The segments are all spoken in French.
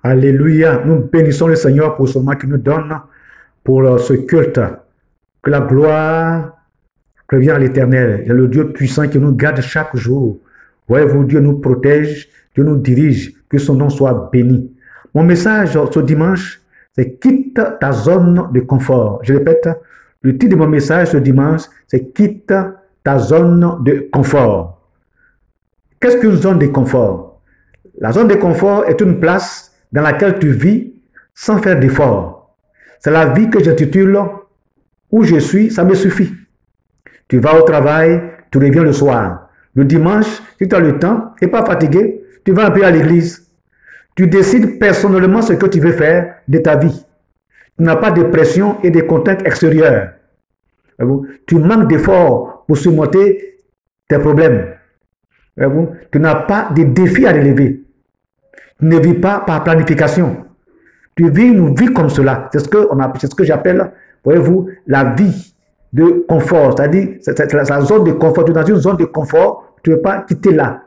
Alléluia. Nous bénissons le Seigneur pour ce moment qu'il nous donne, pour ce culte. Que la gloire revient à l'Éternel. C'est le Dieu puissant qui nous garde chaque jour. Voyez-vous, Dieu nous protège, Dieu nous dirige, que son nom soit béni. Mon message ce dimanche, c'est quitte ta zone de confort. Je répète, le titre de mon message ce dimanche, c'est quitte ta zone de confort. Qu'est-ce qu'une zone de confort? La zone de confort est une place dans laquelle tu vis sans faire d'effort. C'est la vie que j'intitule où je suis, ça me suffit. Tu vas au travail, tu reviens le soir. Le dimanche, si tu as le temps et pas fatigué, tu vas un peu à l'église. Tu décides personnellement ce que tu veux faire de ta vie. Tu n'as pas de pression et de contraintes extérieures. Tu manques d'efforts pour surmonter tes problèmes. Tu n'as pas de défis à relever. Tu ne vis pas par planification. Tu vis une vie comme cela. C'est ce que j'appelle, voyez-vous, la vie de confort. C'est-à-dire, c'est la zone de confort. Tu es dans une zone de confort, tu ne veux pas quitter là.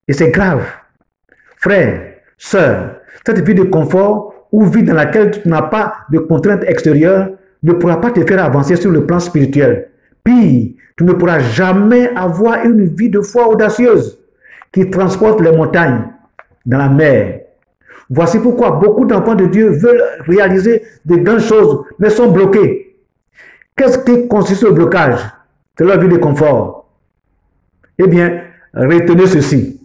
Et c'est grave. Frère, sœur, cette vie de confort ou vie dans laquelle tu n'as pas de contraintes extérieures ne pourra pas te faire avancer sur le plan spirituel. Pire, tu ne pourras jamais avoir une vie de foi audacieuse qui transporte les montagnes dans la mer. Voici pourquoi beaucoup d'enfants de Dieu veulent réaliser de grandes choses, mais sont bloqués. Qu'est-ce qui consiste le blocage? C'est leur vie de confort. Eh bien, retenez ceci.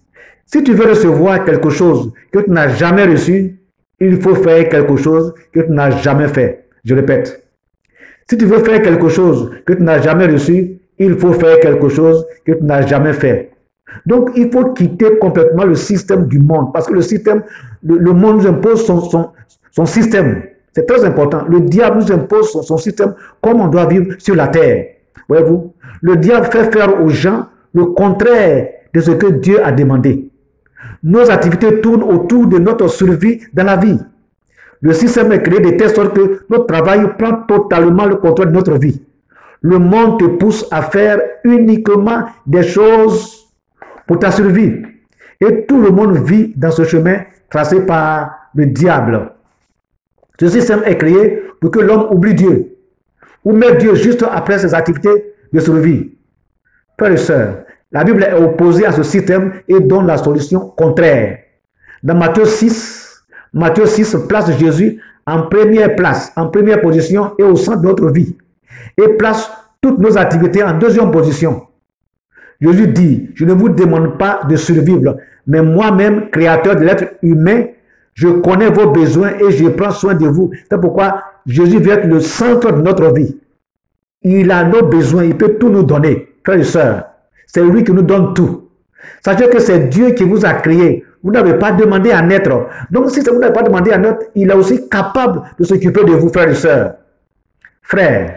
Si tu veux recevoir quelque chose que tu n'as jamais reçu, il faut faire quelque chose que tu n'as jamais fait. Je répète. Si tu veux faire quelque chose que tu n'as jamais reçu, il faut faire quelque chose que tu n'as jamais fait. Donc, il faut quitter complètement le système du monde. Parce que le monde nous impose son système. C'est très important. Le diable nous impose son système, comme on doit vivre sur la terre. Voyez-vous, le diable fait faire aux gens le contraire de ce que Dieu a demandé. Nos activités tournent autour de notre survie dans la vie. Le système est créé de telle sorte que notre travail prend totalement le contrôle de notre vie. Le monde te pousse à faire uniquement des choses pour ta survie. Et tout le monde vit dans ce chemin tracé par le diable. Ce système est créé pour que l'homme oublie Dieu, ou met Dieu juste après ses activités de survie. Frères et sœurs, la Bible est opposée à ce système et donne la solution contraire. Dans Matthieu 6 place Jésus en première place, en première position et au centre de notre vie. Et place toutes nos activités en deuxième position. Jésus dit, je ne vous demande pas de survivre, mais moi-même, créateur de l'être humain, je connais vos besoins et je prends soin de vous. C'est pourquoi Jésus veut être le centre de notre vie. Il a nos besoins, il peut tout nous donner. Frères et sœurs, c'est lui qui nous donne tout. Sachez que c'est Dieu qui vous a créé. Vous n'avez pas demandé à naître. Donc si vous n'avez pas demandé à naître, il est aussi capable de s'occuper de vous, frères et sœurs. Frères,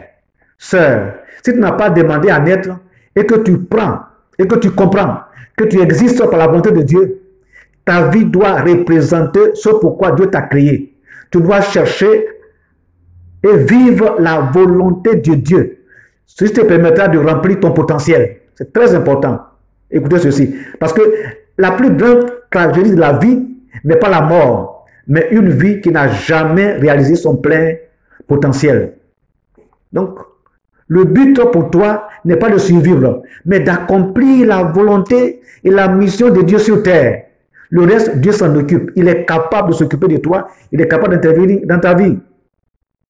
sœurs, si tu n'as pas demandé à naître et que tu prends, et que tu comprends que tu existes par la volonté de Dieu, ta vie doit représenter ce pourquoi Dieu t'a créé. Tu dois chercher et vivre la volonté de Dieu. Ceci te permettra de remplir ton potentiel. C'est très important. Écoutez ceci. Parce que la plus grande tragédie de la vie n'est pas la mort, mais une vie qui n'a jamais réalisé son plein potentiel. Donc, le but pour toi n'est pas de survivre, mais d'accomplir la volonté et la mission de Dieu sur terre. Le reste, Dieu s'en occupe. Il est capable de s'occuper de toi. Il est capable d'intervenir dans ta vie.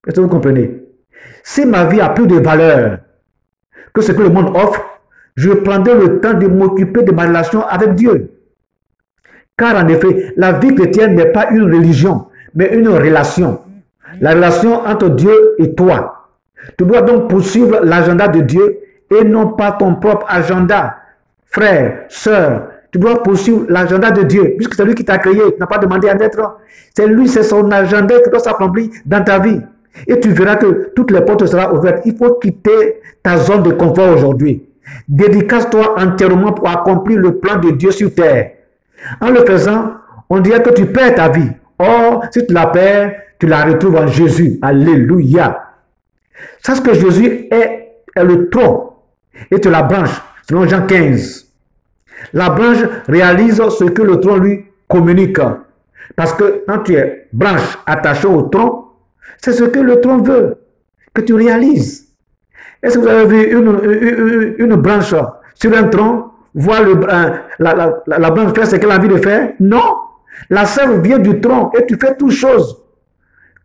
Est-ce que vous comprenez? Si ma vie a plus de valeur que ce que le monde offre, je prendrai le temps de m'occuper de ma relation avec Dieu. Car en effet, la vie chrétienne n'est pas une religion, mais une relation. La relation entre Dieu et toi. Tu dois donc poursuivre l'agenda de Dieu et non pas ton propre agenda. Frère, sœur, tu dois poursuivre l'agenda de Dieu, puisque c'est lui qui t'a créé, tu n'as pas demandé à naître. C'est lui, c'est son agenda qui doit s'accomplir dans ta vie. Et tu verras que toutes les portes seront ouvertes. Il faut quitter ta zone de confort aujourd'hui. Dédicace-toi entièrement pour accomplir le plan de Dieu sur terre. En le faisant, on dirait que tu perds ta vie. Or, si tu la perds, tu la retrouves en Jésus. Alléluia. Sache que Jésus est le tronc et tu la branche, selon Jean 15. La branche réalise ce que le tronc lui communique. Parce que quand tu es branche attachée au tronc, c'est ce que le tronc veut, que tu réalises. Est-ce que vous avez vu une branche sur un tronc, voir la branche faire ce qu'elle a envie de faire? Non. La sève vient du tronc et tu fais toutes choses.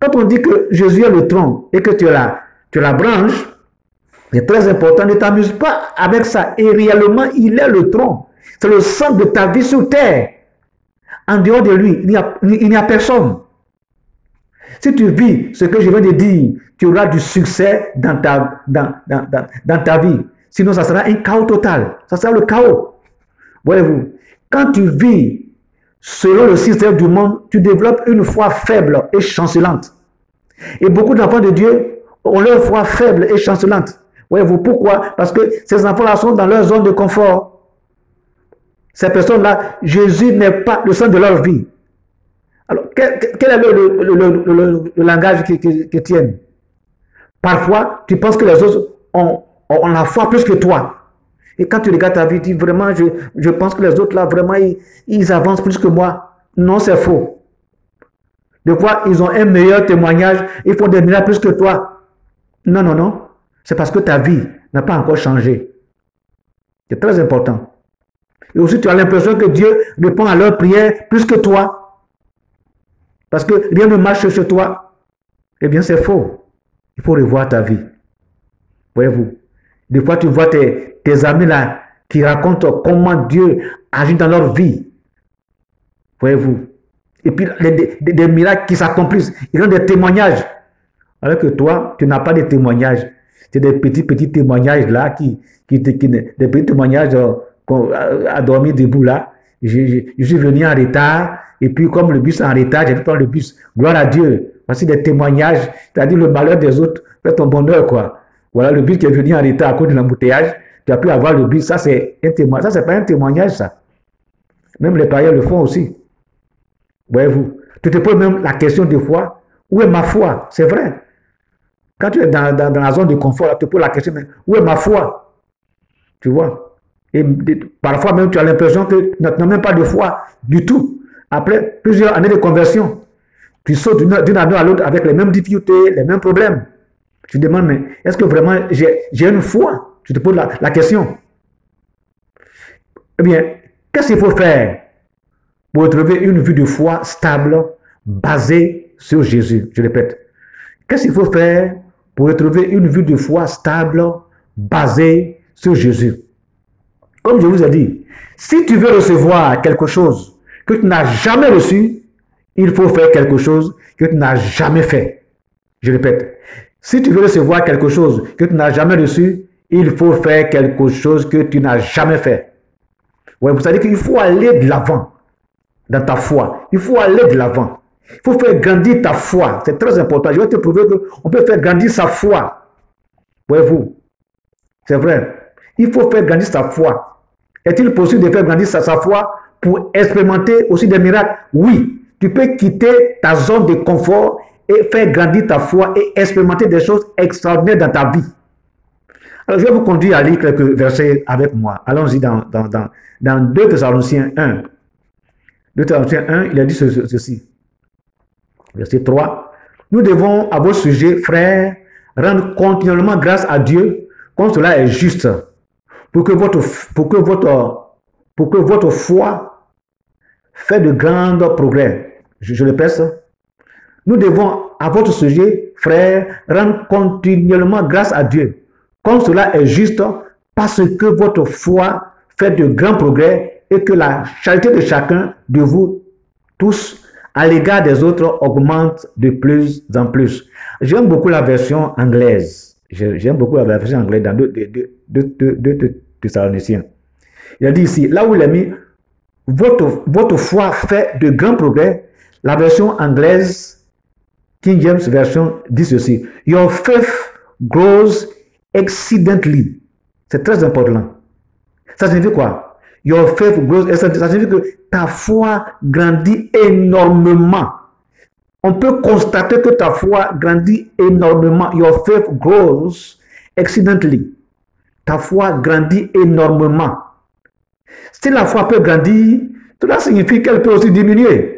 Quand on dit que Jésus est le tronc et que tu es la branche, c'est très important, ne t'amuse pas avec ça. Et réellement, il est le tronc. C'est le centre de ta vie sur terre. En dehors de lui, il n'y a personne. Si tu vis ce que je viens de dire, tu auras du succès dans ta vie. Sinon, ça sera un chaos total. Ça sera le chaos. Voyez-vous, quand tu vis selon le système du monde, tu développes une foi faible et chancelante. Et beaucoup d'enfants de Dieu ont leur foi faible et chancelante. Voyez-vous, pourquoi? Parce que ces enfants-là sont dans leur zone de confort. Ces personnes-là, Jésus n'est pas le centre de leur vie. Alors, quel est le langage qu'ils tiennent? Parfois, tu penses que les autres ont la foi plus que toi. Et quand tu regardes ta vie, tu dis vraiment, je pense que les autres là, vraiment, ils avancent plus que moi. Non, c'est faux. Des fois, ils ont un meilleur témoignage, ils font des miracles plus que toi. Non, non, non. C'est parce que ta vie n'a pas encore changé. C'est très important. Et aussi, tu as l'impression que Dieu répond à leurs prières plus que toi. Parce que rien ne marche chez toi. Eh bien, c'est faux. Il faut revoir ta vie. Voyez-vous. Des fois, tu vois tes amis là qui racontent comment Dieu agit dans leur vie. Voyez-vous. Et puis, des miracles qui s'accomplissent. Ils ont des témoignages. Alors que toi, tu n'as pas de témoignages. C'est des petits témoignages là, des petits témoignages à dormir debout là. Je suis venu en retard. Et puis, comme le bus est en retard, j'ai dû prendre le bus. Gloire à Dieu. Voici des témoignages. C'est-à-dire le malheur des autres fait ton bonheur, quoi. Voilà, le bus qui est venu en retard à cause de l'embouteillage. Tu as pu avoir le bus. Ça, c'est un témoignage. Ça, c'est pas un témoignage, ça. Même les païens le font aussi. Voyez-vous. Tu te poses même la question de foi. Où est ma foi? C'est vrai. Quand tu es dans la zone de confort, tu te poses la question, mais où est ma foi? Tu vois. Et parfois même, tu as l'impression que tu n'as même pas de foi du tout. Après plusieurs années de conversion, tu sautes d'une année à l'autre avec les mêmes difficultés, les mêmes problèmes. Tu te demandes, mais est-ce que vraiment j'ai une foi? Tu te poses la question. Eh bien, qu'est-ce qu'il faut faire pour trouver une vie de foi stable, basée sur Jésus? Je répète. Qu'est-ce qu'il faut faire pour retrouver une vie de foi stable, basée sur Jésus? Comme je vous ai dit, si tu veux recevoir quelque chose que tu n'as jamais reçu, il faut faire quelque chose que tu n'as jamais fait. Je répète, si tu veux recevoir quelque chose que tu n'as jamais reçu, il faut faire quelque chose que tu n'as jamais fait. Ouais, vous savez qu'il faut aller de l'avant dans ta foi. Il faut aller de l'avant. Il faut faire grandir ta foi. C'est très important. Je vais te prouver qu'on peut faire grandir sa foi. Voyez-vous, c'est vrai. Il faut faire grandir sa foi. Est-il possible de faire grandir sa foi pour expérimenter aussi des miracles? Oui. Tu peux quitter ta zone de confort et faire grandir ta foi et expérimenter des choses extraordinaires dans ta vie. Alors, je vais vous conduire à lire quelques versets avec moi. Allons-y dans 2 Thessaloniciens 1. 2 Thessaloniciens 1, il a dit ceci. Verset 3. Nous devons, à votre sujet, frères, rendre continuellement grâce à Dieu, comme cela est juste, pour que votre foi fait de grands progrès. Je répète. Nous devons, à votre sujet, frères, rendre continuellement grâce à Dieu, comme cela est juste, parce que votre foi fait de grands progrès et que la charité de chacun de vous tous à l'égard des autres augmente de plus en plus. J'aime beaucoup la version anglaise. J'aime beaucoup la version anglaise dans 2 Thessaloniciens. Il a dit ici, là où il a mis votre foi fait de grands progrès, la version anglaise, King James Version, dit ceci. Your faith grows exceedingly. C'est très important. Ça signifie quoi? Your faith grows exceedingly. Ça signifie que ta foi grandit énormément. On peut constater que ta foi grandit énormément. Your faith grows exceedingly. Ta foi grandit énormément. Si la foi peut grandir, cela signifie qu'elle peut aussi diminuer.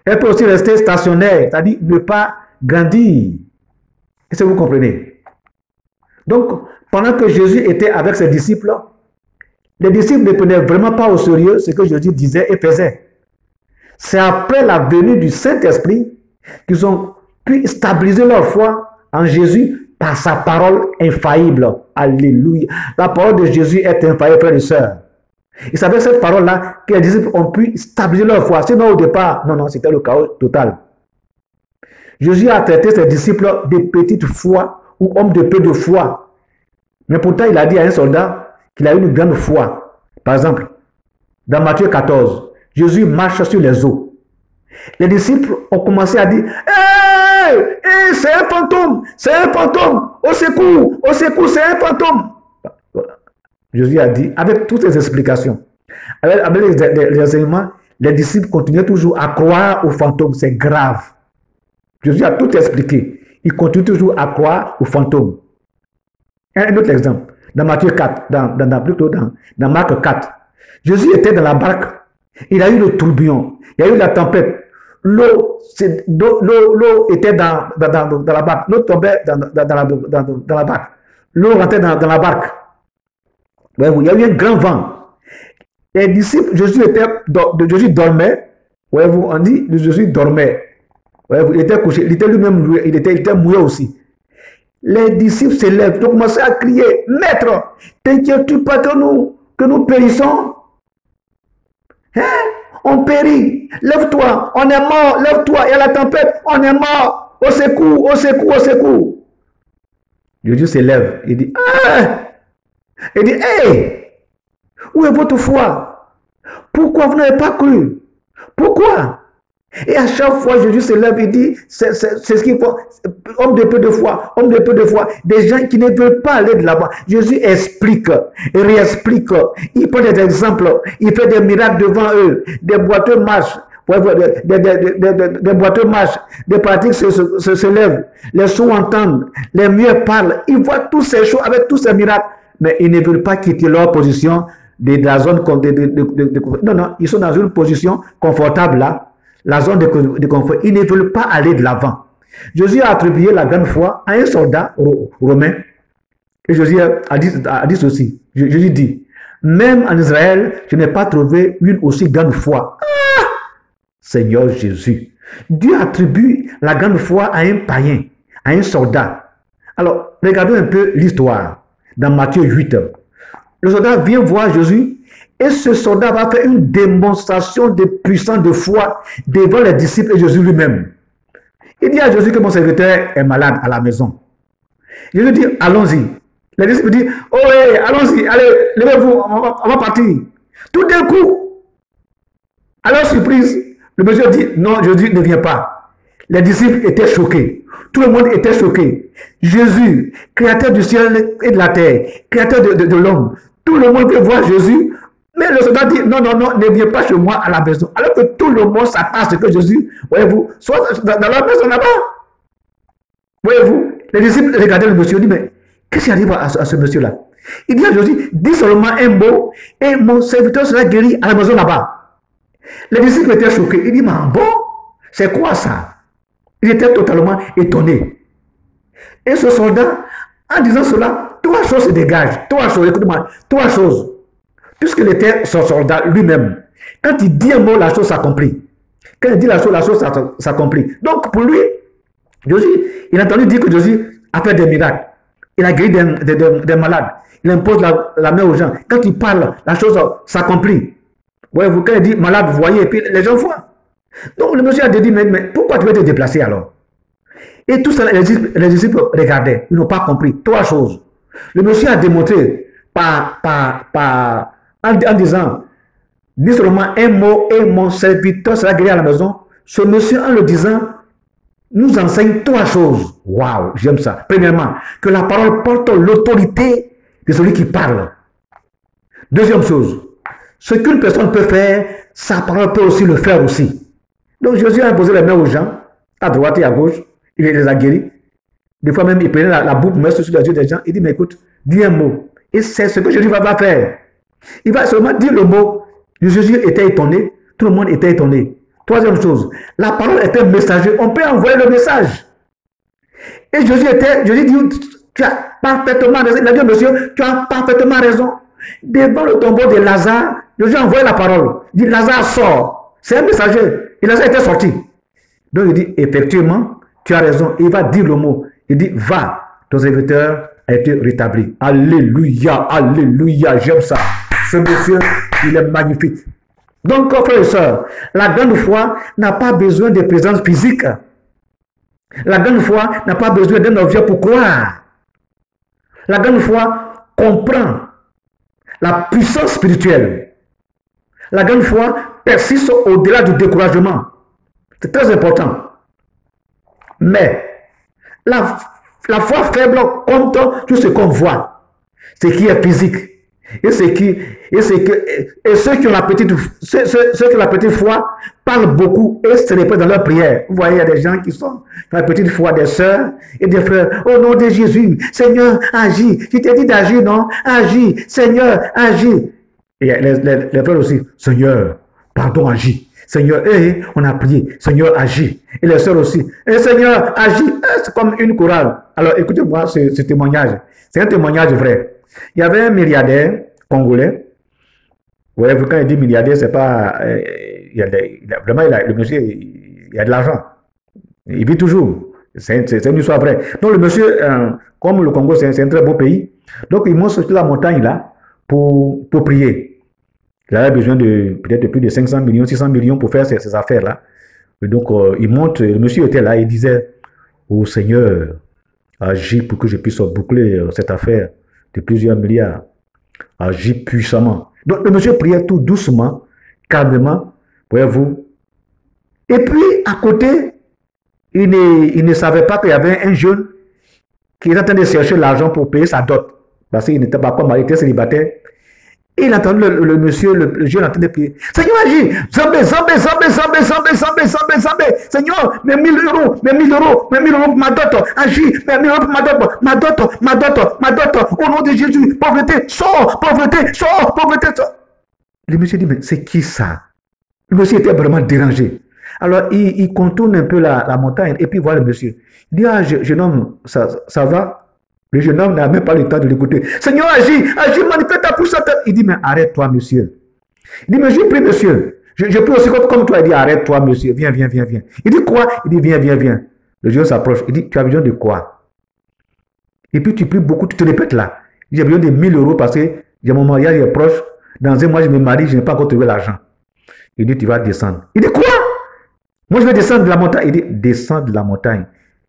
Elle peut aussi rester stationnaire, c'est-à-dire ne pas grandir. Est-ce que vous comprenez? Donc, pendant que Jésus était avec ses disciples, les disciples ne prenaient vraiment pas au sérieux ce que Jésus disait et faisait. C'est après la venue du Saint-Esprit qu'ils ont pu stabiliser leur foi en Jésus par sa parole infaillible. Alléluia. La parole de Jésus est infaillible, frères et sœurs. Et c'est avec cette parole-là que les disciples ont pu stabiliser leur foi. Sinon, au départ, non, c'était le chaos total. Jésus a traité ses disciples de petite foi ou hommes de peu de foi. Mais pourtant, il a dit à un soldat qu'il a une grande foi. Par exemple, dans Matthieu 14, Jésus marche sur les eaux. Les disciples ont commencé à dire hey, hey, c'est un fantôme, au secours, c'est un fantôme. Jésus a dit, avec toutes ces explications, avec les enseignements, les disciples continuaient toujours à croire aux fantômes. C'est grave. Jésus a tout expliqué. Il continue toujours à croire aux fantômes. Un autre exemple, dans Matthieu 4, dans Marc 4, Jésus était dans la barque. Il a eu le tourbillon, il y a eu la tempête. L'eau était dans la barque. L'eau tombait dans la barque. L'eau rentrait dans la barque. Il y a eu un grand vent. Les disciples, Jésus dormait. On dit Jésus dormait. Il était couché. Il était lui-même, il était mouillé aussi. Les disciples se lèvent. Ils ont commencé à crier, Maître, t'inquiètes-tu pas que nous périssons? Hein? On périt. Lève-toi. On est mort. Lève-toi. Il y a la tempête. On est mort. Au secours, au secours, au secours. Jésus se lève. Il dit, ah! Il dit, hey! Où est votre foi? Pourquoi vous n'avez pas cru? Pourquoi? Et à chaque fois, Jésus se lève et dit, c'est ce qu'il faut. Homme de peu de foi, homme de peu de foi. Des gens qui ne veulent pas aller de là-bas. Jésus explique, réexplique. Il prend des exemples. Il fait des miracles devant eux. Des boiteux marchent. Des boiteux marchent. Des pratiques se lèvent. Les sourds entendent. Les muets parlent. Ils voient tous ces choses avec tous ces miracles. Mais ils ne veulent pas quitter leur position de la zone non, non, ils sont dans une position confortable là. La zone de confort. Ils ne veulent pas aller de l'avant. Jésus a attribué la grande foi à un soldat romain. Et Jésus a dit ceci. Jésus dit, même en Israël, je n'ai pas trouvé une aussi grande foi. Ah! Seigneur Jésus. Dieu attribue la grande foi à un païen, à un soldat. Alors, regardons un peu l'histoire dans Matthieu 8. Le soldat vient voir Jésus et ce soldat va faire une démonstration de puissance de foi devant les disciples et Jésus lui-même. Il dit à Jésus que mon serviteur est malade à la maison. Jésus dit, allons-y. Les disciples disent, oh hey, allons-y, allez, levez-vous, on va partir. Tout d'un coup, à leur surprise, le monsieur dit, non, Jésus ne vient pas. Les disciples étaient choqués. Tout le monde était choqué. Jésus, créateur du ciel et de la terre, créateur de l'homme. Tout le monde veut voir Jésus. Mais le soldat dit, non, non, non, ne viens pas chez moi à la maison. Alors que tout le monde s'attend à ce que Jésus, voyez-vous, soit dans la maison là-bas. Voyez-vous, les disciples regardaient le monsieur et disent, mais qu'est-ce qui arrive à ce monsieur-là? Il dit à Jésus, dis seulement un mot et mon serviteur sera guéri à la maison là-bas. Les disciples étaient choqués. Il dit, mais bon, c'est quoi ça? Il était totalement étonné. Et ce soldat, en disant cela, trois choses se dégagent. Trois choses, écoutez-moi, trois choses. Puisqu'il était son soldat lui-même. Quand il dit un mot, la chose s'accomplit. Quand il dit la chose s'accomplit. Donc pour lui, Jésus, il a entendu dire que Jésus a fait des miracles. Il a guéri des malades. Il impose la main aux gens. Quand il parle, la chose s'accomplit. Voyez-vous, quand il dit malade, vous voyez, et puis les gens voient. Donc le monsieur a dit, mais pourquoi tu veux te déplacer alors? Et tout ça, les disciples regardaient. Ils n'ont pas compris. Trois choses. Le monsieur a démontré en disant, dis seulement un mot et mon serviteur sera guéri à la maison. Ce monsieur, en le disant, nous enseigne trois choses. Waouh, j'aime ça. Premièrement, que la parole porte l'autorité de celui qui parle. Deuxième chose, ce qu'une personne peut faire, sa parole peut aussi le faire aussi. Donc Jésus a imposé les mains aux gens, à droite et à gauche, il les a guéris. Des fois même, il prenait la boucle, met sur les yeux des gens, il dit, mais écoute, dis un mot. Et c'est ce que Jésus va faire. Il va seulement dire le mot. Jésus était étonné, tout le monde était étonné. Troisième chose, la parole est un messager. On peut envoyer le message. Et Jésus dit, tu as parfaitement raison. Il a dit, monsieur, tu as parfaitement raison. Devant le tombeau de Lazare, Jésus a envoyé la parole. Il dit, Lazare sort. C'est un messager. Et Lazare était sorti. Donc il dit, effectivement, tu as raison. Il va dire le mot. Il dit, va, ton serviteur a été rétabli. Alléluia, alléluia, j'aime ça. Ce monsieur, il est magnifique. Donc, frères et sœurs, la grande foi n'a pas besoin de présence physique. La grande foi n'a pas besoin d'un objet pour croire. La grande foi comprend la puissance spirituelle. La grande foi persiste au-delà du découragement. C'est très important. Mais la foi faible compte sur ce qu'on voit, ce qui est physique. Et ceux qui ont la petite foi parlent beaucoup et se répètent dans leur prière. Vous voyez, il y a des gens qui sont dans la petite foi, des sœurs et des frères. Au nom de Jésus, Seigneur, agis. Je t'ai dit d'agir, non? Agis, Seigneur, agis. Et les frères aussi, Seigneur, pardon, agis. Seigneur, on a prié. Seigneur, agis. Et les sœurs aussi, Seigneur, agis. C'est comme une chorale. Alors, écoutez-moi ce témoignage. C'est un témoignage vrai. Il y avait un milliardaire congolais. Ouais, quand il dit milliardaire, c'est pas. Vraiment, le monsieur, il a de l'argent. Il vit toujours. C'est une histoire vraie. Donc, le monsieur, comme le Congo, c'est un très beau pays. Donc, il monte sur la montagne là pour prier. Il avait besoin de peut-être plus de 500 millions, 600 millions pour faire ces affaires-là. Donc, il monte. Le monsieur était là. Il disait, oh Seigneur, agis pour que je puisse boucler cette affaire de plusieurs milliards. Agis puissamment. Donc le monsieur priait tout doucement, calmement, voyez-vous. Et puis à côté, il ne savait pas qu'il y avait un jeune qui était en train de chercher l'argent pour payer sa dot. Parce qu'il n'était pas marié, il était célibataire. Et il entendait le monsieur, le jeune en train de prier. Seigneur, agis! Zambé! Seigneur, mes 1000 euros pour ma dot. Agis! Mes 1000 euros pour ma dot. Au nom de Jésus, pauvreté, sors! Le monsieur dit, mais c'est qui ça? Le monsieur était vraiment dérangé. Alors, il contourne un peu la montagne et puis il voit le monsieur. Il dit, ah, jeune homme, ça va? Le jeune homme n'a même pas le temps de l'écouter. Seigneur, agis, manifeste ta puissance. Il dit, mais arrête-toi, monsieur. Il dit, mais je prie, monsieur. Je prie aussi comme toi. Il dit, arrête-toi, monsieur. Viens. Il dit, quoi? Il dit, viens. Le jeune s'approche. Il dit, tu as besoin de quoi? Et puis tu pries beaucoup, tu te répètes là. J'ai besoin de 1000 euros parce que mon mariage est proche. Dans un mois, je me marie, je n'ai pas encore trouvé l'argent. Il dit, tu vas descendre. Il dit, quoi? Moi, je vais descendre de la montagne. Il dit, descends de la montagne.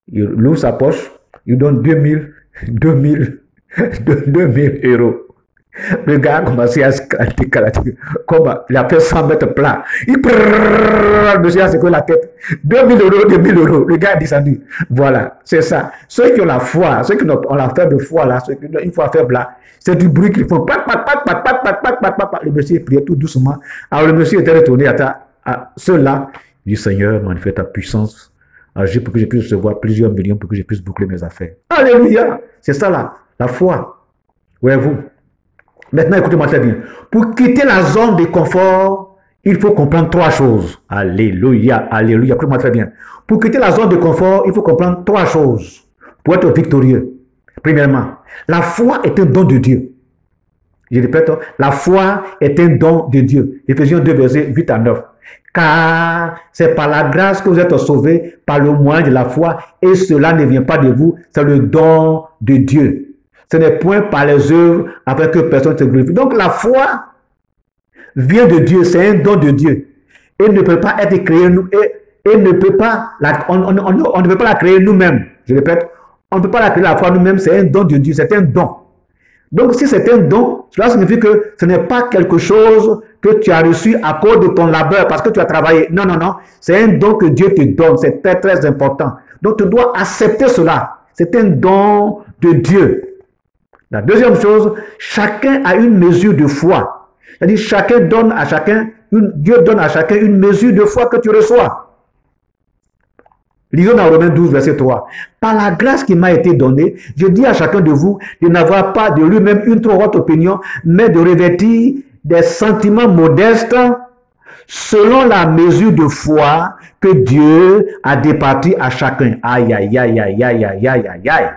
Il ouvre sa poche. Il donne 2000 euros. Le gars a commencé à se calater. Comme il a fait 100 mètres plat. Le monsieur a secoué la tête. 2000 euros. Le gars est descendu. Voilà, c'est ça. Ceux qui ont la foi, ceux qui ont la faible foi là, ceux qui ont une foi faible là, c'est du bruit qu'ils font. Le monsieur priait tout doucement. Alors le monsieur était retourné à ceux-là. Il dit, Seigneur, manifeste ta puissance. Agis pour que je puisse recevoir plusieurs millions pour que je puisse boucler mes affaires. Alléluia! C'est ça là, la foi. Voyez-vous? Maintenant, écoutez-moi très bien. Pour quitter la zone de confort, il faut comprendre trois choses. Alléluia, écoutez-moi très bien. Pour quitter la zone de confort, il faut comprendre trois choses pour être victorieux. Premièrement, la foi est un don de Dieu. Je répète, la foi est un don de Dieu. Éphésiens 2, versets 8 à 9. Car c'est par la grâce que vous êtes sauvés par le moyen de la foi, et cela ne vient pas de vous, c'est le don de Dieu. Ce n'est point par les œuvres afin que personne ne se glorifie. Donc la foi vient de Dieu, c'est un don de Dieu. Et ne peut pas être créé, on ne peut pas la créer nous-mêmes. Je répète, on ne peut pas la créer la foi nous-mêmes, c'est un don de Dieu, c'est un don. Donc si c'est un don, cela signifie que ce n'est pas quelque chose que tu as reçu à cause de ton labeur, parce que tu as travaillé. Non, c'est un don que Dieu te donne, c'est très très important. Donc tu dois accepter cela, c'est un don de Dieu. La deuxième chose, chacun a une mesure de foi. C'est-à-dire chacun donne à chacun, Dieu donne à chacun une mesure de foi que tu reçois. Lisons dans Romains 12, verset 3. Par la grâce qui m'a été donnée, je dis à chacun de vous de n'avoir pas de lui-même une trop haute opinion, mais de revêtir des sentiments modestes selon la mesure de foi que Dieu a départie à chacun. Aïe, aïe, aïe, aïe, aïe, aïe, aïe, aïe, aïe.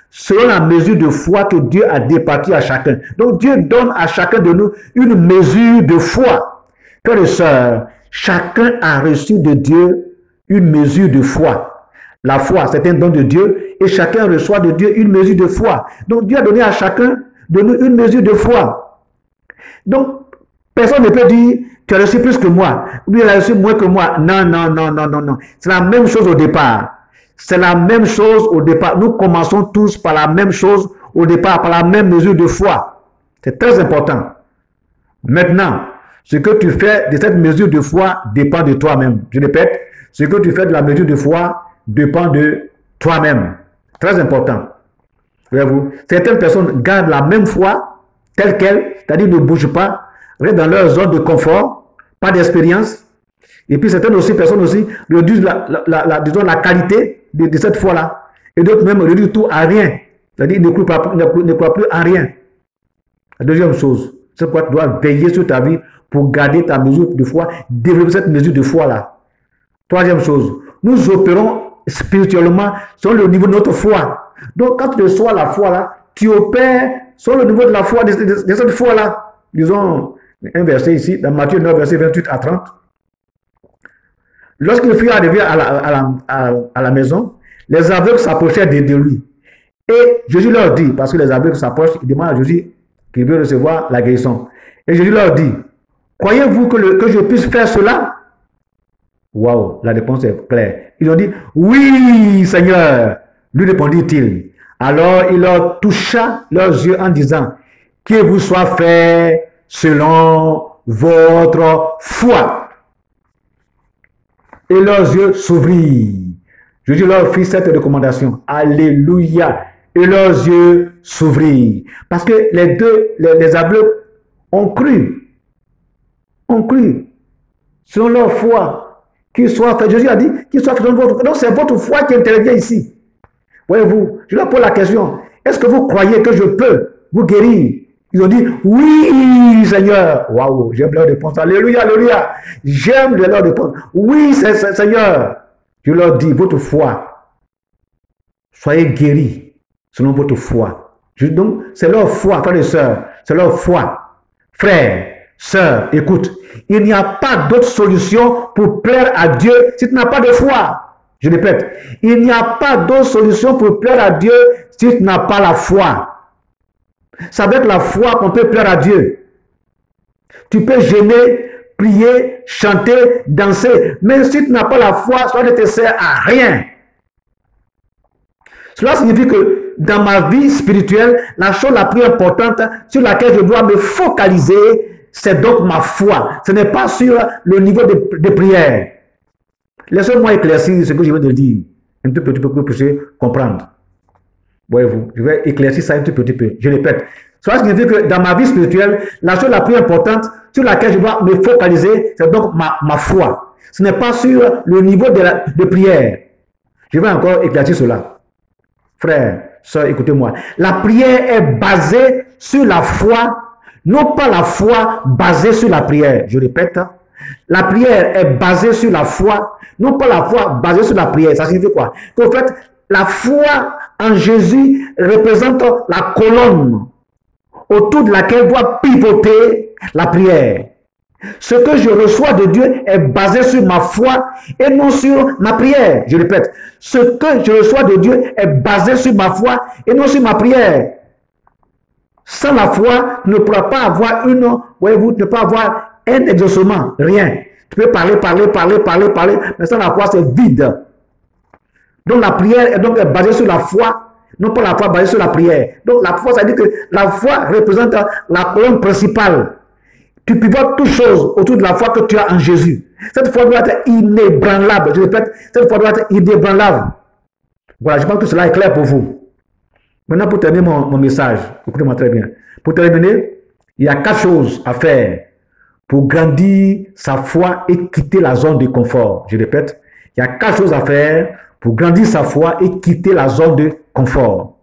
Selon la mesure de foi que Dieu a départie à chacun. Donc Dieu donne à chacun de nous une mesure de foi. Frères et sœurs, chacun a reçu de Dieu une mesure de foi. La foi, c'est un don de Dieu et chacun reçoit de Dieu une mesure de foi. Donc Dieu a donné à chacun de nous une mesure de foi. Donc, personne ne peut dire, tu as reçu plus que moi, ou bien il a reçu moins que moi. Non, non, non, non, non, non. C'est la même chose au départ. C'est la même chose au départ. Nous commençons tous par la même chose au départ, par la même mesure de foi. C'est très important. Maintenant, ce que tu fais de cette mesure de foi dépend de toi-même. Je répète, ce que tu fais de la mesure de foi dépend de toi-même. Très important. Voyez-vous, certaines personnes gardent la même foi telle qu'elle, c'est-à-dire ne bougent pas, restent dans leur zone de confort, pas d'expérience. Et puis certaines aussi, personnes aussi réduisent disons, la qualité de cette foi-là. Et d'autres même réduisent tout à rien. C'est-à-dire ne croient plus à rien. La deuxième chose, c'est pourquoi tu dois veiller sur ta vie pour garder ta mesure de foi, développer cette mesure de foi-là. Troisième chose, nous opérons spirituellement sur le niveau de notre foi. Donc, quand tu reçois la foi-là, tu opères sur le niveau de la foi, de cette foi-là. Disons un verset ici, dans Matthieu 9, verset 28 à 30. Lorsqu'il fut arrivé à la maison, les aveugles s'approchèrent de lui. Et Jésus leur dit, parce que les aveugles s'approchent, ils demandent à Jésus qu'il veut recevoir la guérison. Et Jésus leur dit, croyez-vous que je puisse faire cela? Waouh, la réponse est claire. Ils ont dit, oui, Seigneur. Lui répondit-il. Alors il leur toucha leurs yeux en disant, qu'il vous soit fait selon votre foi. Et leurs yeux s'ouvrirent. Jésus leur fit cette recommandation. Alléluia. Et leurs yeux s'ouvrirent. Parce que les aveugles ont cru. Ont cru. Selon leur foi. Qu'il soit fait. Jésus a dit qu'il soit fait selon votre foi. Donc c'est votre foi qui intervient ici. Voyez-vous, je leur pose la question. Est-ce que vous croyez que je peux vous guérir? Ils ont dit, oui, Seigneur. Waouh, j'aime leur réponse. Alléluia, alléluia. J'aime leur réponse. Oui, Seigneur. Je leur dis, votre foi, soyez guéris selon votre foi. Donc, c'est leur foi, frères et sœurs. C'est leur foi. Frères, sœurs, écoute. Il n'y a pas d'autre solution pour plaire à Dieu si tu n'as pas de foi. Je répète, il n'y a pas d'autre solution pour plaire à Dieu si tu n'as pas la foi. C'est avec la foi qu'on peut plaire à Dieu. Tu peux jeûner, prier, chanter, danser, mais si tu n'as pas la foi, cela ne te sert à rien. Cela signifie que dans ma vie spirituelle, la chose la plus importante sur laquelle je dois me focaliser, c'est donc ma foi. Ce n'est pas sur le niveau de prière. Laissez-moi éclaircir ce que je viens de dire, un tout petit peu pour que vous puissiez comprendre. Voyez-vous, je vais éclaircir ça un tout petit peu. Je répète, cela signifie que dans ma vie spirituelle, la chose la plus importante sur laquelle je dois me focaliser, c'est donc ma foi. Ce n'est pas sur le niveau de prière. Je vais encore éclaircir cela. Frères, sœurs, écoutez-moi. La prière est basée sur la foi, non pas la foi basée sur la prière. Je répète, la prière est basée sur la foi, non pas la foi basée sur la prière. Ça signifie quoi? En fait, la foi en Jésus représente la colonne autour de laquelle doit pivoter la prière. Ce que je reçois de Dieu est basé sur ma foi et non sur ma prière. Je répète, ce que je reçois de Dieu est basé sur ma foi et non sur ma prière. Sans la foi, tu ne pourras pas avoir voyez-vous, tu ne peux pas avoir un exaucement, rien. Tu peux parler, mais sans la foi, c'est vide. Donc la prière est donc basée sur la foi, non pas la foi basée sur la prière. Donc la foi, ça veut dire que la foi représente la colonne principale. Tu pivotes toutes choses autour de la foi que tu as en Jésus. Cette foi doit être inébranlable. Je répète, cette foi doit être inébranlable. Voilà, je pense que cela est clair pour vous. Maintenant, pour terminer mon message, écoutez-moi très bien. Pour terminer, il y a 4 choses à faire pour grandir sa foi et quitter la zone de confort. Je répète, il y a 4 choses à faire pour grandir sa foi et quitter la zone de confort.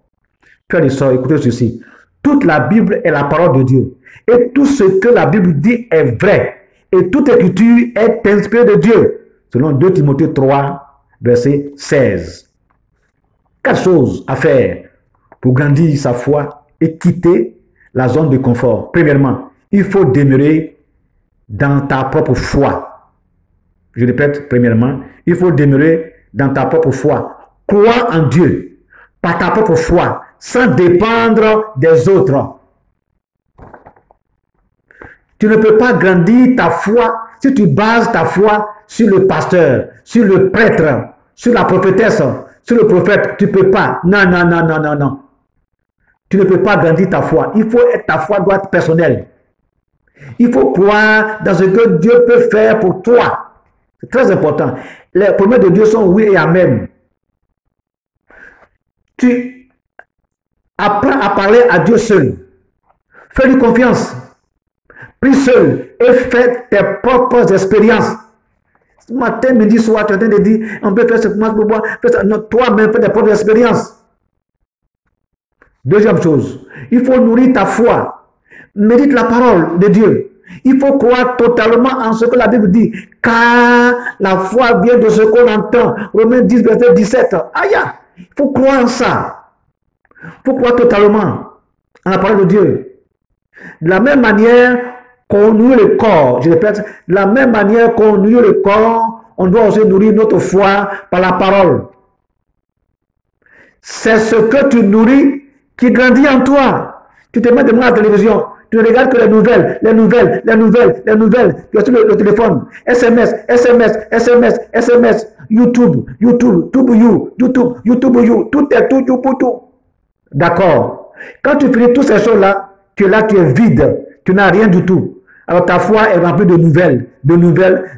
Frères et sœurs, écoutez ceci. Toute la Bible est la parole de Dieu. Et tout ce que la Bible dit est vrai. et toute écriture est inspirée de Dieu. Selon 2 Timothée 3, verset 16. 4 choses à faire pour grandir sa foi et quitter la zone de confort. Premièrement, il faut demeurer dans ta propre foi. Je répète, premièrement, il faut demeurer dans ta propre foi. Crois en Dieu par ta propre foi, sans dépendre des autres. Tu ne peux pas grandir ta foi si tu bases ta foi sur le pasteur, sur le prêtre, sur la prophétesse, sur le prophète. Tu ne peux pas. Non, non, non, non, non, non. Tu ne peux pas grandir ta foi. Ta foi doit être personnelle. Il faut croire dans ce que Dieu peut faire pour toi. C'est très important. Les promesses de Dieu sont oui et amen. Tu apprends à parler à Dieu seul. Fais-lui confiance. Prie seul et fais tes propres expériences. Ce matin, midi, soir, tu es en train de dire, on peut faire ce pour moi. Toi-même, fais tes propres expériences. Deuxième chose, il faut nourrir ta foi. Médite la parole de Dieu. Il faut croire totalement en ce que la Bible dit. Car la foi vient de ce qu'on entend. Romains 10, verset 17. Aïe, il faut croire en ça. Il faut croire totalement en la parole de Dieu. De la même manière qu'on nourrit le corps, je répète, de la même manière qu'on nourrit le corps, on doit aussi nourrir notre foi par la parole. C'est ce que tu nourris qui grandit en toi. Tu te mets devant la télévision, tu ne regardes que les nouvelles, les nouvelles, les nouvelles, les nouvelles. Tu as sur le téléphone, SMS, SMS, SMS, SMS, YouTube, YouTube, YouTube, YouTube, tout est tout, tout. D'accord. Quand tu finis toutes ces choses-là, tu es là, tu es vide, tu n'as rien du tout. Alors ta foi est remplie de nouvelles,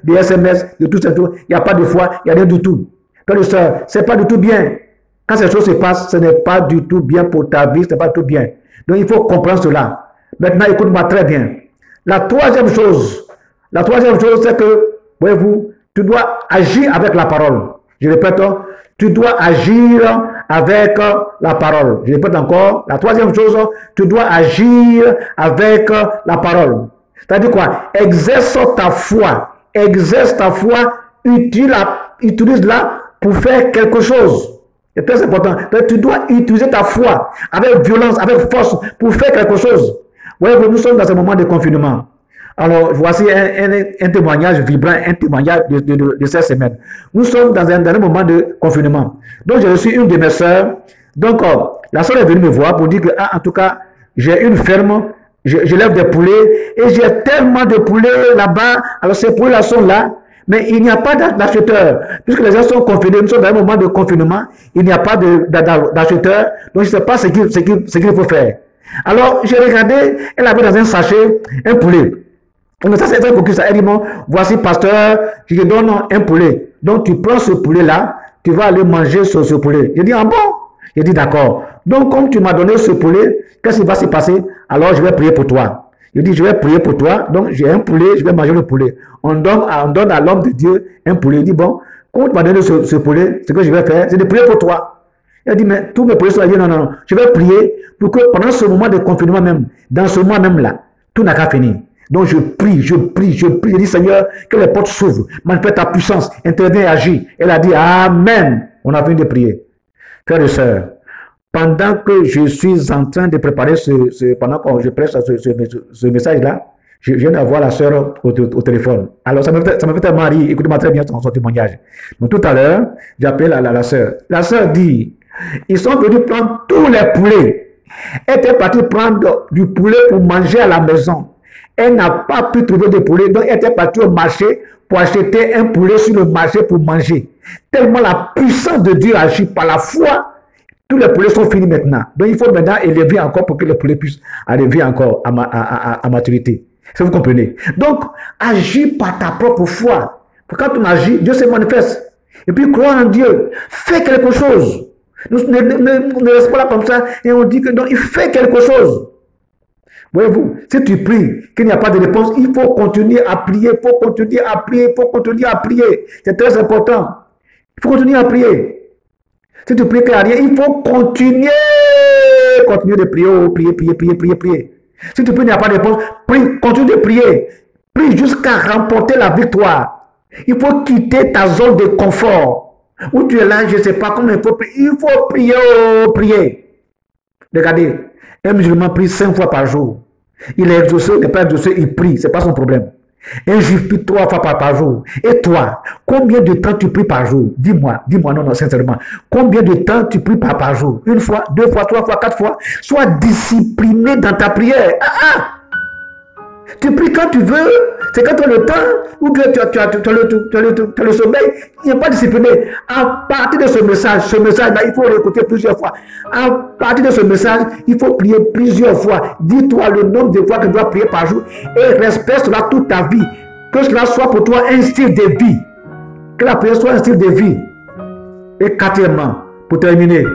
des SMS, de tout ça. Il n'y a pas de foi, il n'y a rien du tout. Frère et soeur, ce n'est pas du tout bien. Quand ces choses se passent, ce n'est pas du tout bien pour ta vie, ce n'est pas du tout bien. Donc il faut comprendre cela. Maintenant, écoute-moi très bien. La troisième chose, c'est que, voyez-vous, tu dois agir avec la parole. Je répète, tu dois agir avec la parole. Je répète encore, la troisième chose, tu dois agir avec la parole. C'est-à-dire quoi? Exerce ta foi, utilise-la pour faire quelque chose. C'est très important. Donc, tu dois utiliser ta foi avec violence, avec force pour faire quelque chose. Voyez-vous, nous sommes dans un moment de confinement. Alors, voici un témoignage vibrant, un témoignage de cette semaine. Nous sommes dans un moment de confinement. Donc, j'ai reçu une de mes sœurs. Donc, la sœur est venue me voir pour dire que, en tout cas, j'ai une ferme, j'élève des poulets et j'ai tellement de poulets là-bas. Alors, ces poulets-là sont là. Mais il n'y a pas d'acheteur. Puisque les gens sont confinés, nous sommes dans un moment de confinement, il n'y a pas d'acheteur. Donc, je ne sais pas ce qu'il faut faire. Alors, j'ai regardé, elle avait dans un sachet un poulet. Donc, ça, c'est très focus. Elle dit, bon, voici, pasteur, je te donne un poulet. Donc, tu prends ce poulet-là, tu vas aller manger ce poulet. J'ai dit, ah bon? J'ai dit, d'accord. Donc, comme tu m'as donné ce poulet, qu'est-ce qui va se passer? Alors, je vais prier pour toi. Je dis, je vais prier pour toi. Donc, j'ai un poulet, je vais manger le poulet. On donne à l'homme de Dieu un poulet. Il dit, bon, quand tu m'as donné ce poulet, ce que je vais faire, c'est de prier pour toi. Il a dit, mais tous mes poulets sont là. Non, non, non. Je vais prier pour que pendant ce moment de confinement même, dans ce mois même là, tout n'a qu'à finir. Donc, je prie. Je dis, Seigneur, que les portes s'ouvrent. Manifeste ta puissance. Interviens et agis. Elle a dit, Amen. On a fini de prier. Frères et sœurs, pendant que je suis en train de préparer pendant que je prêche ce message-là, je viens d'avoir la sœur au téléphone. Alors, ça me fait tellement rire. Écoutez-moi très bien son témoignage. Donc, tout à l'heure, j'appelle la sœur. La sœur dit, ils sont venus prendre tous les poulets. Elle était partie prendre du poulet pour manger à la maison. Elle n'a pas pu trouver de poulet, donc elle était partie au marché pour acheter un poulet sur le marché pour manger. Tellement la puissance de Dieu agit par la foi. Tous les poulets sont finis maintenant. Donc, il faut maintenant élever encore pour que les poulets puissent arriver encore à maturité. Si vous comprenez. Donc, agis par ta propre foi. Quand tu agis, Dieu se manifeste. Et puis, crois en Dieu. Fais quelque chose. Ne reste pas là comme ça et on dit que non, il fait quelque chose. Voyez-vous, si tu pries, qu'il n'y a pas de réponse, il faut continuer à prier, il faut continuer à prier. C'est très important. Il faut continuer à prier. Si tu pries qu'il n'y a rien, il faut continuer de prier, prier. Si tu pries, il n'y a pas de réponse, prie, continue de prier. Prie jusqu'à remporter la victoire. Il faut quitter ta zone de confort. Où tu es là, je ne sais pas comment il faut prier. Il faut prier, oh, prier. Regardez, un musulman prie 5 fois par jour. Il est exaucé, il n'est pas exaucé, il prie, ce n'est pas son problème. Un juif prie 3 fois par jour. Et toi, combien de temps tu pries par jour? Dis-moi, non, sincèrement. Combien de temps tu pries par jour? 1 fois, 2 fois, 3 fois, 4 fois? Sois discipliné dans ta prière. Tu pries quand tu veux, c'est quand tu as le temps, ou que tu as le sommeil, il n'y a pas discipliné. À partir de ce message-là, il faut l'écouter plusieurs fois. À partir de ce message, il faut prier plusieurs fois. Dis-toi le nombre de fois que tu dois prier par jour et respecte cela toute ta vie. Que cela soit pour toi un style de vie. Que la prière soit un style de vie. Et quatrièmement, pour terminer,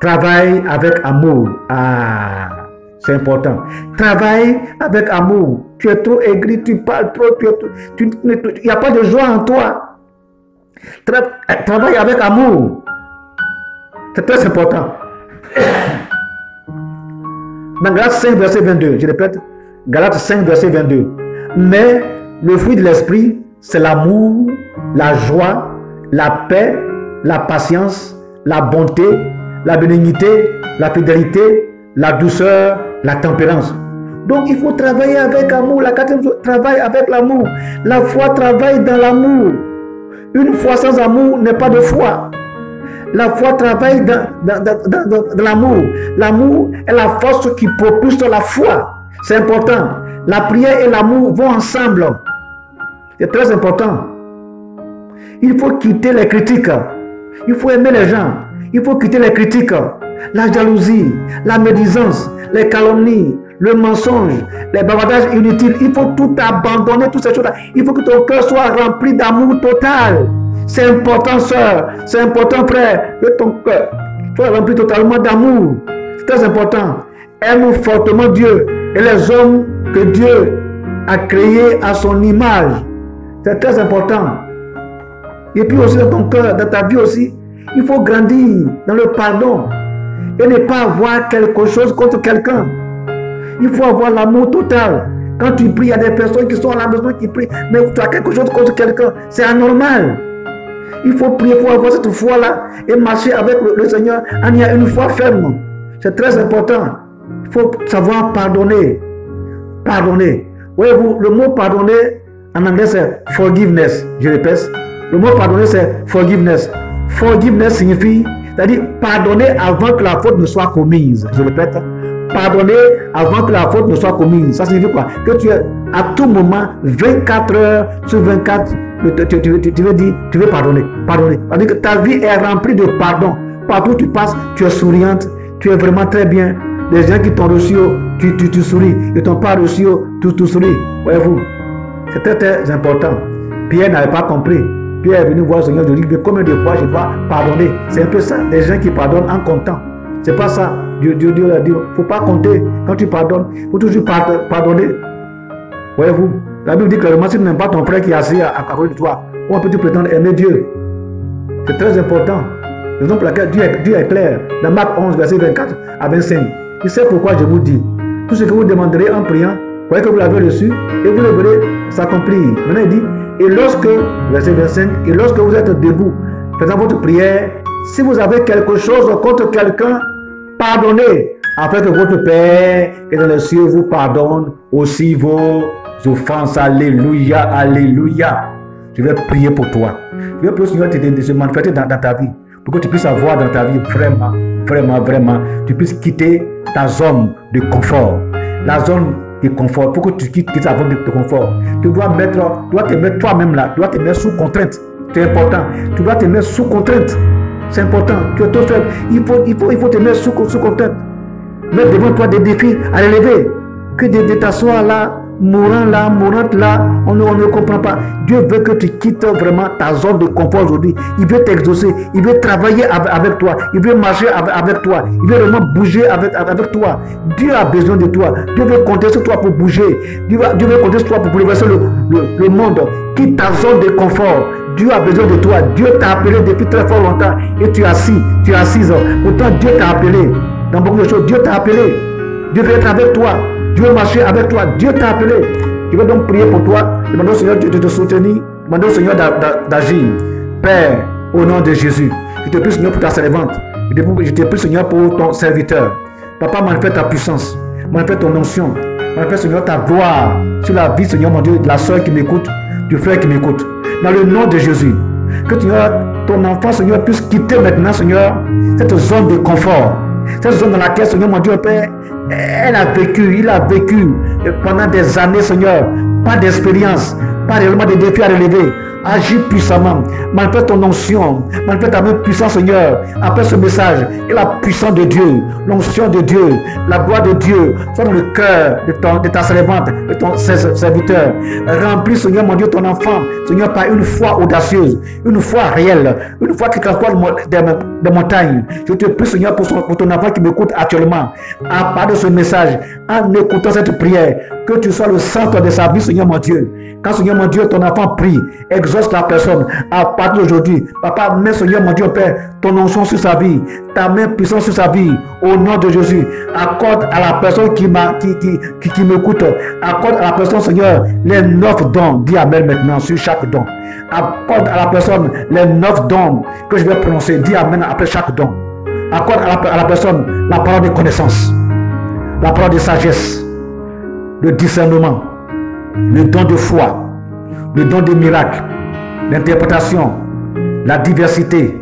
travaille avec amour. C'est important. Travaille avec amour. Tu es trop aigri, tu parles trop, il n'y a pas de joie en toi. Travaille avec amour. C'est très important. Dans Galates 5, verset 22, je répète, Galates 5, verset 22. Mais le fruit de l'esprit, c'est l'amour, la joie, la paix, la patience, la bonté, la bénignité, la fidélité, la douceur, la tempérance. Donc il faut travailler avec amour. La quatrième chose, travaille avec l'amour. La foi travaille dans l'amour. Une foi sans amour n'est pas de foi. La foi travaille dans l'amour. L'amour est la force qui propulse la foi. C'est important. La prière et l'amour vont ensemble. C'est très important. Il faut quitter les critiques. Il faut aimer les gens. Il faut quitter les critiques. La jalousie, la médisance, les calomnies, le mensonge, les bavardages inutiles. Il faut tout abandonner, toutes ces choses-là. Il faut que ton cœur soit rempli d'amour total. C'est important, soeur. C'est important, frère, que ton cœur soit rempli totalement d'amour. C'est très important. Aime fortement Dieu et les hommes que Dieu a créés à son image. C'est très important. Et puis aussi dans ton cœur, dans ta vie aussi, il faut grandir dans le pardon. Et ne pas avoir quelque chose contre quelqu'un. Il faut avoir l'amour total. Quand tu pries, il y a des personnes qui sont à la maison qui prient, mais tu as quelque chose contre quelqu'un. C'est anormal. Il faut prier pour avoir cette foi-là et marcher avec le Seigneur en ayant une foi ferme. C'est très important. Il faut savoir pardonner. Pardonner. Voyez-vous, le mot pardonner en anglais c'est forgiveness. Je répète. Le mot pardonner c'est forgiveness. Forgiveness signifie, c'est-à-dire pardonner avant que la faute ne soit commise. Je répète, pardonner avant que la faute ne soit commise. Ça signifie quoi? Que tu es à tout moment, 24 heures sur 24, tu veux pardonner. Pardonner. C'est-à-dire que ta vie est remplie de pardon. Partout où tu passes, tu es souriante, tu es vraiment très bien. Les gens qui t'ont reçu, tu souris. Ils ne t'ont pas reçu, tu souris. Voyez-vous, c'est très très important. Pierre n'avait pas compris. Pierre est venu voir le Seigneur, je dis, mais combien de fois je dois pardonner? C'est un peu ça, des gens qui pardonnent en comptant. C'est pas ça. Dieu a dit, il ne faut pas compter. Quand tu pardonnes, il faut toujours pardonner. Voyez-vous, la Bible dit clairement, si tu n'aimes pas ton frère qui est assis à côté de toi, comment peux-tu prétendre aimer Dieu? C'est très important. La raison pour laquelle Dieu est clair. Dans Marc 11, verset 24 à 25. Il sait pourquoi je vous dis. Tout ce que vous demanderez en priant, voyez que vous l'avez reçu et vous le verrez s'accomplir. Maintenant il dit, et lorsque, verset 25, et lorsque vous êtes debout, faisant votre prière, si vous avez quelque chose contre quelqu'un, pardonnez, afin que votre Père qui est dans les cieux vous pardonne aussi vos offenses. Alléluia, alléluia. Je vais prier pour toi. Je vais prier pour que Seigneur se manifester dans ta vie, pour que tu puisses avoir dans ta vie vraiment, tu puisses quitter ta zone de confort. La zone de confort, pour que tu quittes ta zone de confort. Tu dois te mettre toi-même là, tu dois te mettre sous contrainte. C'est important. Tu dois te mettre sous contrainte. C'est important. Tu es trop faible. Il faut te mettre sous contrainte. Mettre devant toi des défis à relever. Que de t'asseoir là, mourante là, on ne comprend pas. Dieu veut que tu quittes vraiment ta zone de confort aujourd'hui. Il veut t'exaucer. Il veut travailler avec toi. Il veut marcher avec toi. Il veut vraiment bouger avec toi. Dieu a besoin de toi. Dieu veut compter sur toi pour bouger. Dieu veut compter sur toi pour bouleverser le monde. Quitte ta zone de confort. Dieu a besoin de toi. Dieu t'a appelé depuis très fort longtemps. Et tu es assise. Pourtant Dieu t'a appelé. Dans beaucoup de choses, Dieu t'a appelé. Dieu veut être avec toi. Dieu veut marcher avec toi. Dieu t'a appelé. Je vais donc prier pour toi. Demandons au Seigneur de te soutenir. Demandons au Seigneur d'agir. Père, au nom de Jésus, je te prie, Seigneur, pour ta servante. Je te prie, Seigneur, pour ton serviteur. Papa, manifeste ta puissance. Manifeste ton onction. Manifeste, Seigneur, ta gloire sur la vie, Seigneur, mon Dieu, de la soeur qui m'écoute, du frère qui m'écoute. Dans le nom de Jésus. Que, Seigneur, ton enfant, Seigneur, puisse quitter maintenant, Seigneur, cette zone de confort. Cette zone dans laquelle, Seigneur, mon Dieu, Père, il a vécu pendant des années, Seigneur, pas d'expérience, pas réellement de défis à relever. Agis puissamment, manifeste ton onction, manifeste ta même puissance, Seigneur. Après ce message, et la puissance de Dieu, l'onction de Dieu, la gloire de Dieu, soit dans le cœur de ta servante, de ton serviteur. Remplis, Seigneur, mon Dieu, ton enfant, Seigneur, par une foi audacieuse, une foi réelle, une foi qui transporte des montagnes. Je te prie, Seigneur, pour ton enfant qui m'écoute actuellement, à part de ce message, en écoutant cette prière, que tu sois le centre de sa vie, Seigneur, mon Dieu. Quand, Seigneur, mon Dieu, ton enfant prie, exauce la personne. À partir d'aujourd'hui, Papa, mets, Seigneur, mon Dieu, Père, ton onction sur sa vie, ta main puissante sur sa vie, au nom de Jésus. Accorde à la personne qui m'écoute, accorde à la personne, Seigneur, les 9 dons. Dis Amen maintenant sur chaque don. Accorde à la personne les 9 dons que je vais prononcer. Dis Amen après chaque don. Accorde à la personne la parole de connaissance, la parole de sagesse, le discernement, le don de foi, le don de miracle, l'interprétation, la diversité,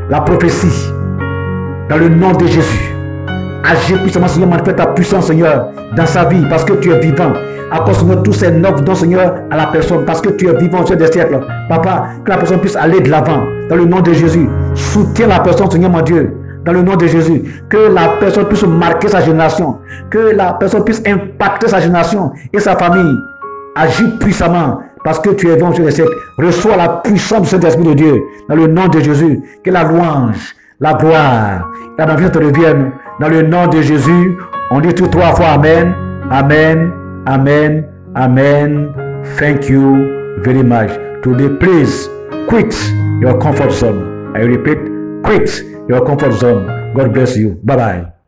la prophétie, dans le nom de Jésus. Agis puissamment, Seigneur, manifeste ta puissance, Seigneur, dans sa vie, parce que tu es vivant. Accorde, Seigneur, tous ces 9 dons, Seigneur, à la personne, parce que tu es vivant au sein des siècles. Papa, que la personne puisse aller de l'avant, dans le nom de Jésus. Soutiens la personne, Seigneur, mon Dieu, dans le nom de Jésus. Que la personne puisse marquer sa génération, que la personne puisse impacter sa génération et sa famille. Agis puissamment, parce que tu es vivant au sein des siècles. Reçois la puissance du Saint-Esprit de Dieu, dans le nom de Jésus. Que la louange, la gloire, la bienveillance te reviennent. Dans le nom de Jésus, on dit tout 3 fois Amen, Amen, Amen, Amen. Thank you very much. Today, please quit your comfort zone. I repeat, quit your comfort zone. God bless you. Bye-bye.